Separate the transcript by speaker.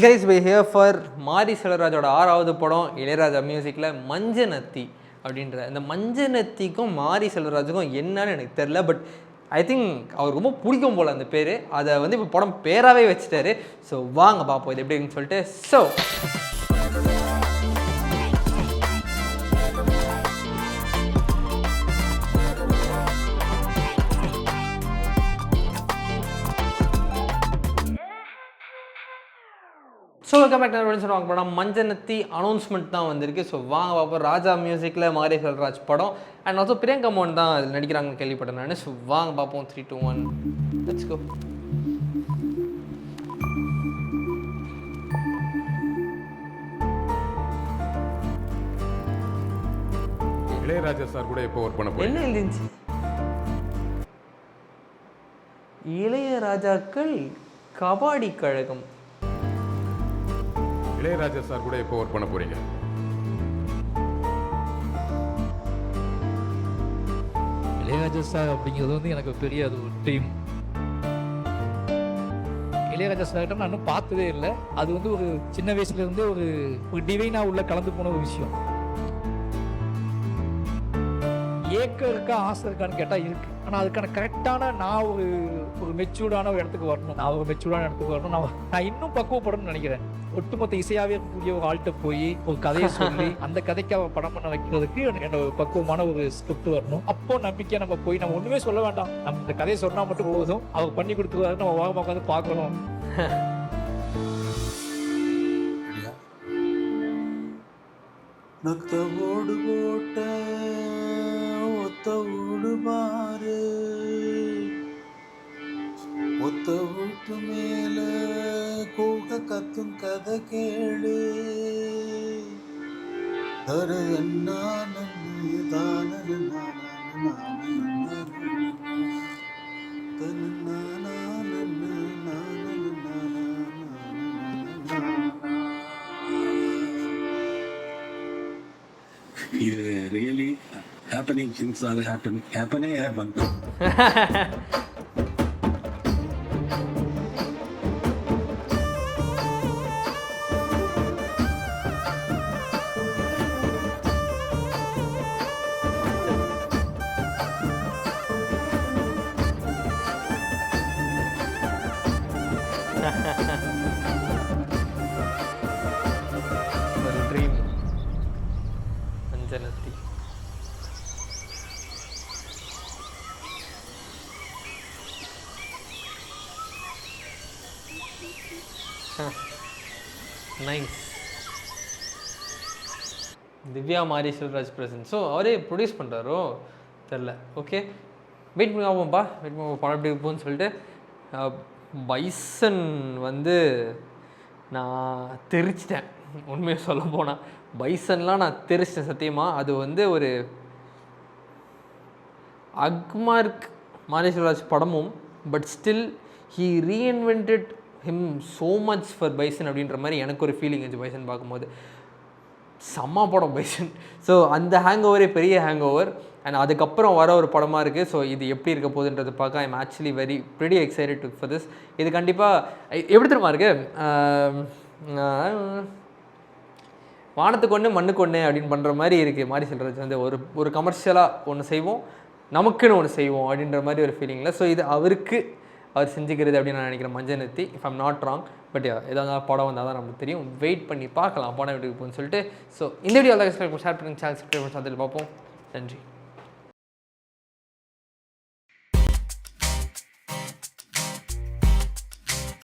Speaker 1: Guys we here for மாரி செல்வராஜோட 6வது படம் இளையராஜா மியூசிக்கில் மஞ்சனத்தி அப்படின்ற இந்த மஞ்சனத்திக்கும் மாரி செல்வராஜுக்கும் என்னன்னு எனக்கு தெரில. பட் ஐ திங்க் அவர் ரொம்ப பிடிக்கும் போல் அந்த பேர். அதை வந்து இப்போ படம் பேராகவே வச்சுட்டாரு. ஸோ வாங்க பார்ப்போம் இது எப்படின்னு சொல்லிட்டு. ஸோ வெல்கம் பேக் டு சொல்லுவாங்க படம் மஞ்சனத்தி அனௌன்ஸ்மெண்ட் தான் வந்திருக்கு. ஸோ வாங்க பார்ப்போம். ராஜா மியூசிக்கில் மாரி செல்வராஜ் படம் அண்ட் ஆல்சோ பிரியங்கா மோகன் தான் அதில் நடிக்கிறாங்கன்னு கேள்விப்பட்டேன் நான். ஸோ வாங்க பார்ப்போம். 3, 2, 1 லெட்ஸ் கோ.
Speaker 2: இளையராஜா சார் கூட எப்போ ஒர்க் பண்ண போறீங்க?
Speaker 1: என்ன எழுதிச்சு? இளையராஜாக்கள் கபாடி கழகம்.
Speaker 2: இளையராஜா சார் கூட எப்போ ஒர்க் பண்ண போறீங்க?
Speaker 3: இளையராஜா சார் அப்படிங்கிறது வந்து எனக்கு பெரிய அது ஒரு ட்ரீம். இளையராஜா சார்கிட்ட நான் இன்னும் பார்த்ததே இல்லை. அது வந்து ஒரு சின்ன வயசுலேருந்தே ஒரு டிவைனாக உள்ள கலந்து போன ஒரு விஷயம். ஏக்கம் இருக்கா ஆசை இருக்கான்னு கேட்டால் இருக்கு. ஆனால் அதுக்கான கரெக்டான நான் ஒரு மெச்சூர்டான ஒரு இடத்துக்கு வரணும். நான் ஒரு மெச்சூர்டான இடத்துக்கு வரணும். நான் இன்னும் பக்குவப்படணும்னு நினைக்கிறேன். ஒட்டுமொத்த இசையாகவே இருக்கக்கூடிய ஒரு ஆள்கிட்ட போய் ஒரு கதையை சொல்லி அந்த கதைக்கு அவன் படம் பண்ண வைக்கிறதுக்கு எனக்கு ஒரு பக்குவமான ஒரு ஸ்கிரிப்ட் வரணும். அப்போ நம்பிக்கை நம்ம போய் நம்ம ஒன்றுமே சொல்ல வேண்டாம். நம்ம இந்த கதையை சொன்னால் மட்டும் போதும். அவர் பண்ணி கொடுத்துருவாரு. நம்ம வாங்க உட்காந்து பார்க்கணும்.
Speaker 4: நக்தவோடு போட்ட ஒத்தவோடு பாரு, ஒத்த வீட்டு மேல கூக கத்தும் கதை கேளு, தரு என்ன தான இது really happening things are happening happen.
Speaker 1: Dream Manjanathi. Nice. Divya Mari Selvaraj present. So அவரே ப்ரொடியூஸ் பண்ணுறாரோ தெரில. ஓகே வெயிட் பண்ணி ஆகும்ப்பா. வெயிட் பண்ணி படம் எப்படி இருப்போம்னு சொல்லிட்டு. பைசன் வந்து நான் தெரிச்சிட்டேன். உண்மையை சொல்ல போனால் பைசன்லாம் நான் தெரிச்சிட்டேன் சத்தியமாக. அது வந்து ஒரு அக்மார்க் மாரி செல்வராஜ் படமும். But still he reinvented him so much for bison அப்படின்ற மாதிரி எனக்கு ஒரு ஃபீலிங் இருந்துச்சு பைசன் பார்க்கும்போது. செம்ம படம் பைசன். ஸோ அந்த ஹேங் ஓவரே பெரிய ஹேங் ஓவர். அண்ட் அதுக்கப்புறம் வர ஒரு படமாக இருக்குது. ஸோ இது எப்படி இருக்க போகுதுன்றது பார்க்க I am actually very excited for this. இது கண்டிப்பாக எப்படி தெரியுமா இருக்குது, வானத்துக்கு ஒன்று மண்ணுக்கு ஒன்று அப்படின்னு பண்ணுற மாதிரி இருக்குது. மாரி செல்வராஜ் வந்து ஒரு கமர்ஷியலாக ஒன்று செய்வோம், நமக்குன்னு ஒன்று செய்வோம் அப்படின்ற மாதிரி ஒரு ஃபீலிங்கில். ஸோ இது அவர் செஞ்சுக்கிறது அப்படின்னு நான் நினைக்கிறேன் Manjanathi, if I'm not wrong. But ஏதாவது படம் வந்தால் தான் நமக்கு தெரியும். வெயிட் பண்ணி பார்க்கலாம் படம் எப்படி இருக்குன்னு சொல்லிட்டு. ஸோ இந்த வீடியோ எல்லாம் ஷேர் பண்ணி சேனல் சப்ஸ்கிரைப் பண்ணி பார்ப்போம். நன்றி.